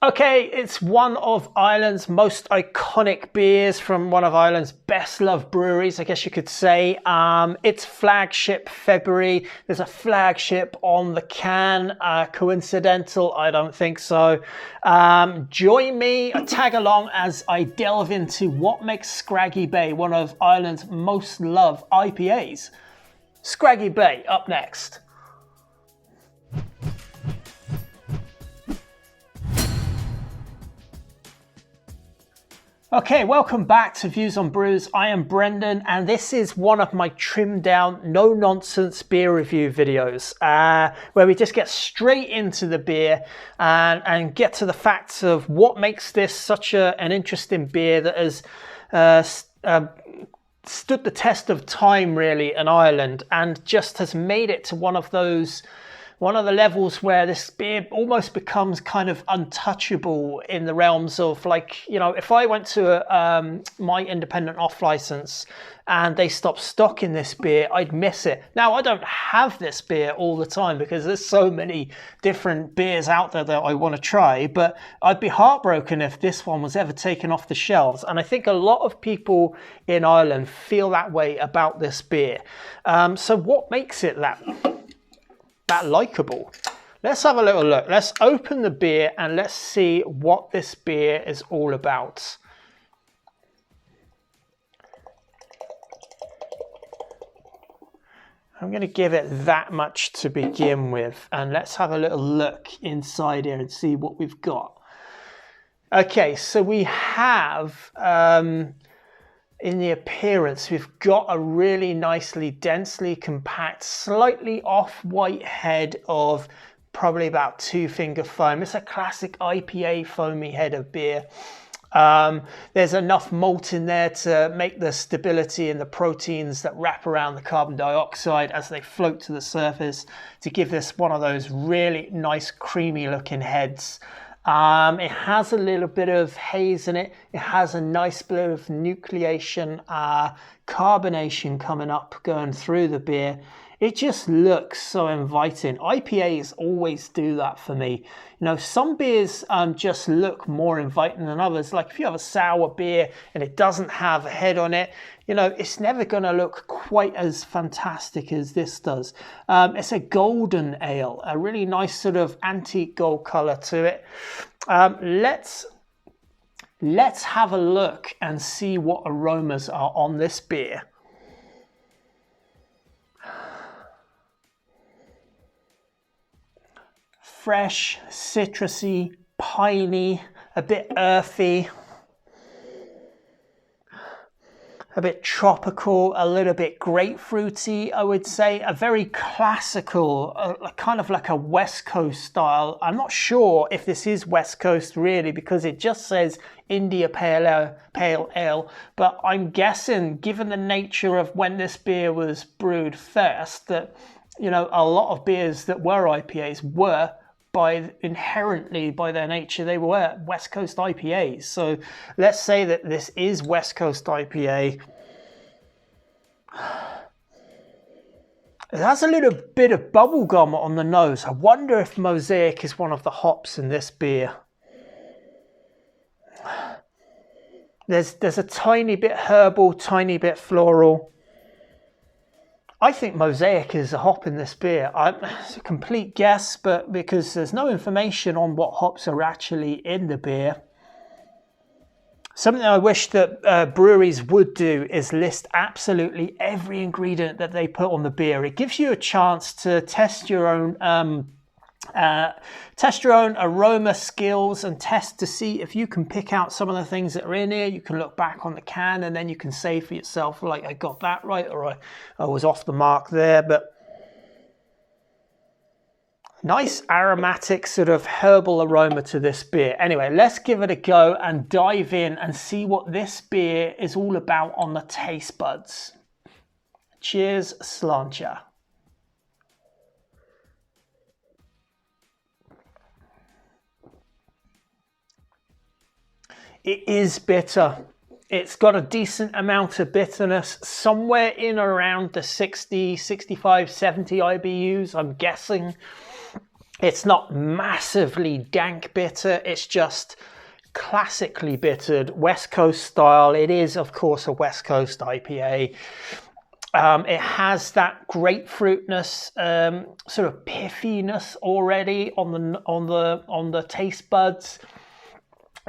Okay, it's one of Ireland's most iconic beers from one of Ireland's best loved breweries, I guess you could say. It's Flagship February. There's a flagship on the can. Coincidental? I don't think so. Join me, tag along as I delve into what makes Scraggy Bay one of Ireland's most loved IPAs. Scraggy Bay up next. Okay, welcome back to Views on Brews. I am Brendan, and this is one of my trimmed down, no nonsense beer review videos, where we just get straight into the beer and get to the facts of what makes this such an interesting beer that has stood the test of time really in Ireland and just has made it to one of the levels where this beer almost becomes kind of untouchable in the realms of, like, you know, if I went to my independent off license and they stopped stocking this beer, I'd miss it. Now, I don't have this beer all the time because there's so many different beers out there that I want to try, but I'd be heartbroken if this one was ever taken off the shelves. And I think a lot of people in Ireland feel that way about this beer. So what makes it that likable? Let's have a little look. Let's open the beer and let's see what this beer is all about. I'm going to give it that much to begin with, and let's have a little look inside here and see what we've got. Okay, so we have in the appearance, we've got a really nicely, densely compact, slightly off-white head of probably about 2-finger foam. It's a classic IPA foamy head of beer. There's enough malt in there to make the stability in the proteins that wrap around the carbon dioxide as they float to the surface to give this one of those really nice, creamy looking heads. It has a little bit of haze in it. It has a nice bit of nucleation, carbonation coming up, going through the beer. It just looks so inviting. IPAs always do that for me. You know, some beers just look more inviting than others. Like if you have a sour beer and it doesn't have a head on it, you know, it's never going to look quite as fantastic as this does. It's a golden ale, a really nice sort of antique gold color to it. Let's have a look and see what aromas are on this beer. Fresh, citrusy, piney, a bit earthy, a bit tropical, a little bit grapefruity, I would say. A very classical, kind of like a West Coast style. I'm not sure if this is West Coast really, because it just says India Pale Ale, but I'm guessing, given the nature of when this beer was brewed first, that, you know, a lot of beers that were IPAs were inherently by their nature, they were West Coast IPAs. So let's say that this is West Coast IPA. It has a little bit of bubblegum on the nose. I wonder if Mosaic is one of the hops in this beer. There's a tiny bit herbal, tiny bit floral. I think Mosaic is a hop in this beer. It's a complete guess, but because there's no information on what hops are actually in the beer. Something I wish that breweries would do is list absolutely every ingredient that they put on the beer. It gives you a chance to test your own aroma skills and test to see if you can pick out some of the things that are in here. You can look back on the can and then you can say for yourself, like, I got that right, or I was off the mark there. But nice aromatic sort of herbal aroma to this beer. Anyway, let's give it a go and dive in and see what this beer is all about on the taste buds. Cheers, sláinte. It is bitter. It's got a decent amount of bitterness, somewhere in around the 60, 65, 70 IBUs, I'm guessing. It's not massively dank bitter. It's just classically bittered, West Coast style. It is, of course, a West Coast IPA. It has that grapefruitness, sort of piffiness already on the taste buds.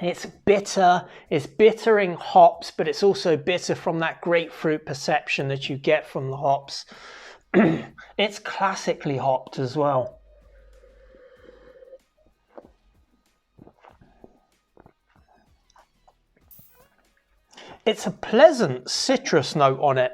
It's bitter. It's bittering hops, but it's also bitter from that grapefruit perception that you get from the hops. It's classically hopped as well. It's a pleasant citrus note on it,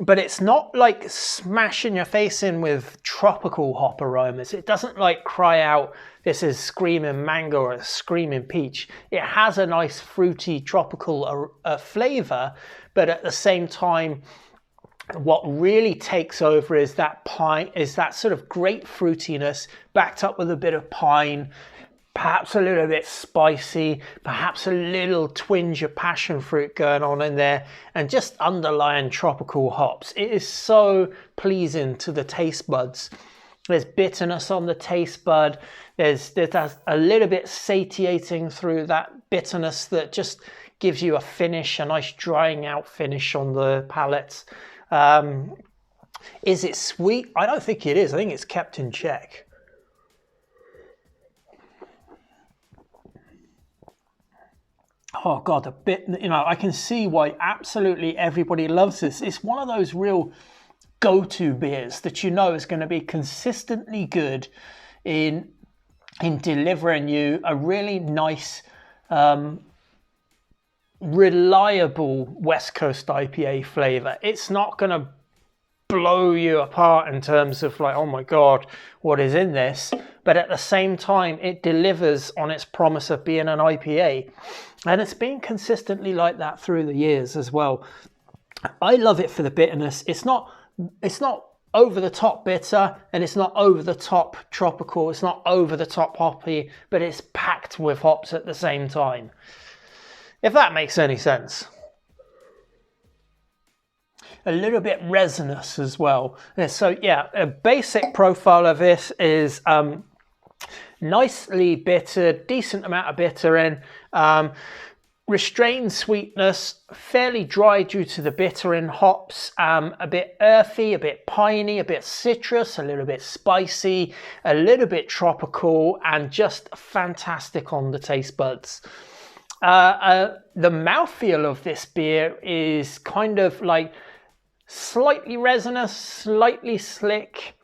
but it's not like smashing your face in with tropical hop aromas. It doesn't like cry out, this is screaming mango or screaming peach. It has a nice fruity tropical flavor, but at the same time, what really takes over is that pine, is that sort of grapefruitiness backed up with a bit of pine, perhaps a little bit spicy, perhaps a little twinge of passion fruit going on in there, and just underlying tropical hops. It is so pleasing to the taste buds. There's bitterness on the taste bud. There's a little bit satiating through that bitterness that just gives you a finish, a nice drying out finish on the palate. Is it sweet? I don't think it is. I think it's kept in check. Oh God, a bit, I can see why absolutely everybody loves this. It's one of those real go-to beers that is going to be consistently good in delivering you a really nice, reliable West Coast IPA flavor. It's not going to blow you apart in terms of like, oh my God, what is in this? But at the same time, it delivers on its promise of being an IPA. And it's been consistently like that through the years as well. I love it for the bitterness. It's not over the top bitter, and it's not over the top tropical. It's not over the top hoppy, but it's packed with hops at the same time. If that makes any sense. A little bit resinous as well. So yeah, a basic profile of this is nicely bittered, decent amount of bitter in, restrained sweetness, fairly dry due to the bitter in hops, a bit earthy, a bit piney, a bit citrus, a little bit spicy, a little bit tropical, and just fantastic on the taste buds. The mouthfeel of this beer is kind of like slightly resinous, slightly slick,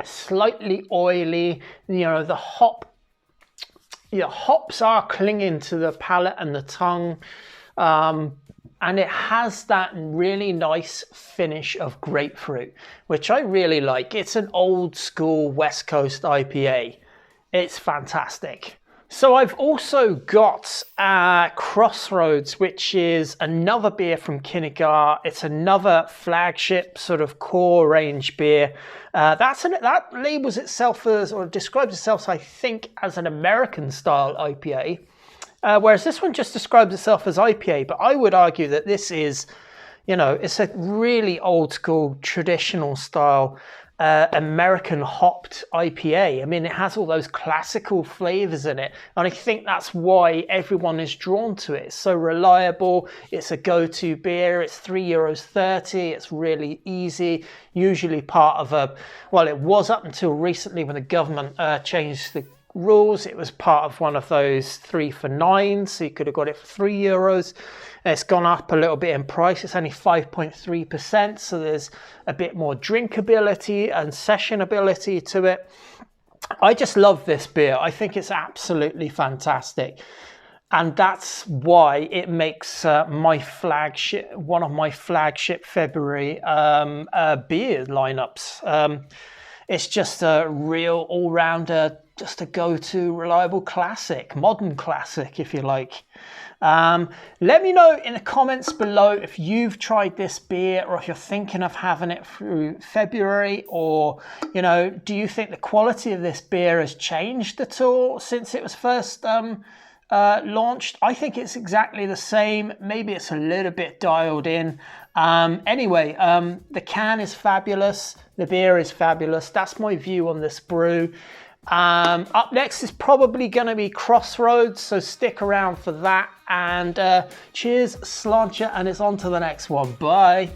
slightly oily. The hops are clinging to the palate and the tongue, and it has that really nice finish of grapefruit, which I really like. It's an old school West Coast IPA. It's fantastic. So I've also got Crossroads, which is another beer from Kinnegar. It's another flagship sort of core range beer. That labels itself as, or describes itself, I think, as an American style IPA, whereas this one just describes itself as IPA. But I would argue that this is, it's a really old school traditional style American hopped IPA. I mean, it has all those classical flavors in it, and I think that's why everyone is drawn to it. It's so reliable. It's a go-to beer. It's €3.30. It's really easy. Usually part of it was up until recently when the government changed the rules. It was part of one of those 3 for $9, so you could have got it for €3. It's gone up a little bit in price. It's only 5.3%, so there's a bit more drinkability and sessionability to it. I just love this beer. I think it's absolutely fantastic, and that's why it makes one of my flagship February beer lineups. It's just a real all-rounder, just a go-to reliable classic, modern classic, if you like. Let me know in the comments below if you've tried this beer, or if you're thinking of having it through February, or, do you think the quality of this beer has changed at all since it was first launched? I think it's exactly the same. Maybe it's a little bit dialed in. Anyway, the can is fabulous. The beer is fabulous. That's my view on this brew. Up next is probably going to be Crossroads, so stick around for that. And cheers, sláinte, and it's on to the next one. Bye.